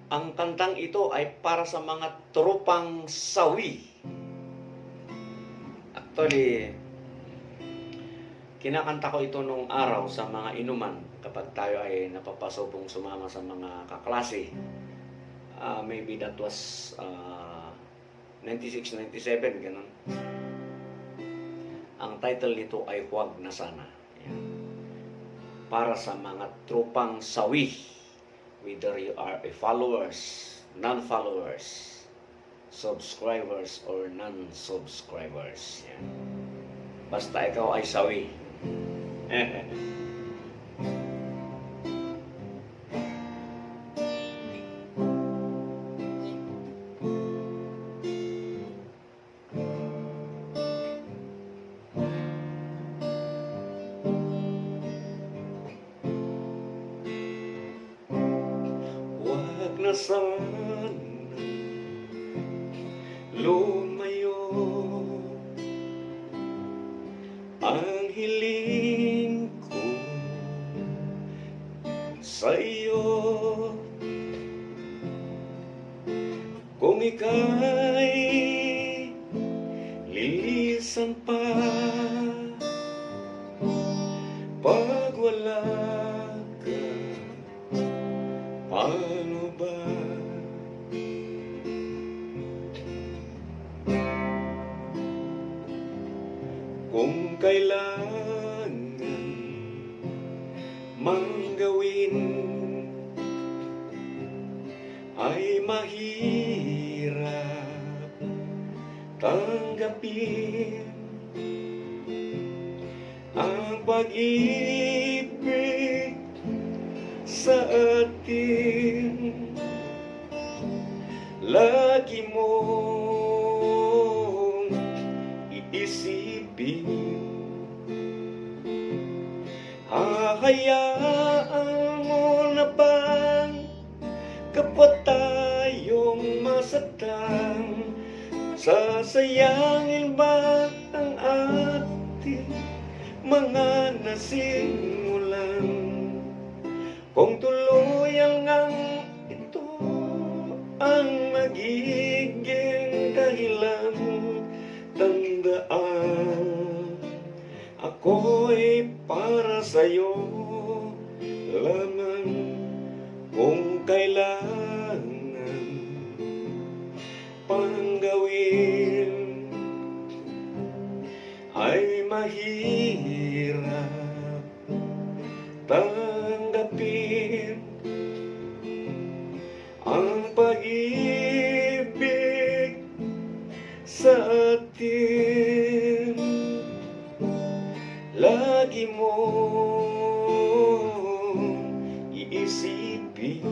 Ang kantang ito ay para sa mga tropang sawi. Actually, kinakanta ko ito nung araw sa mga inuman kapag tayo ay napapasubong sumama sa mga kaklase. Maybe that was 96, 97, ganun. Ang title nito ay Huwag na Sana. Ayan. Para sa mga tropang sawi, whether you are a followers, non-followers, subscribers, or non-subscribers. Ayan. Basta ikaw ay sawi. Huwag na sana lumayo, ang hiling ko sa iyo. Kung ika'y lilisan pa, pag wala ka, paano ba? Kung kailangan mang gawin ay mahirap tanggapin, ang pag-ibig sa atin lagi mong iisipin. Hahayaan mo na bang kapwa tayong masaktan? Sasayangin ba ang ating mga nasimulan? Kung tuluyan ngang ito ang magiging dahilan, tandaan, ako'y para sa'yo lamang. Kung kailangan pang gawin ay mahirap tanggapin, ang pag-ibig sa atin lagi mong iisipin.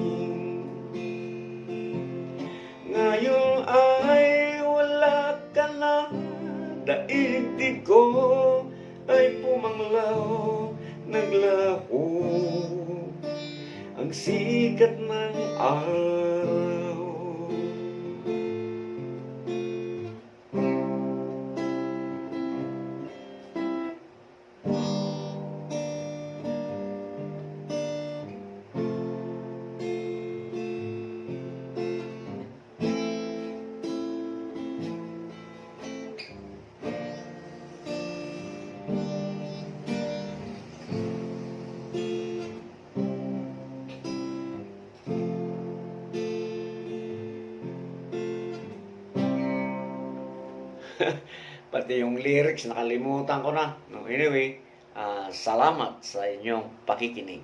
Ngayon ay wala ka na, daigdig ko ay pumanglaw, naglaho ang sikat ng araw. Pati yung lyrics nakalimutan ko na. No, anyway, salamat sa inyong pakikinig.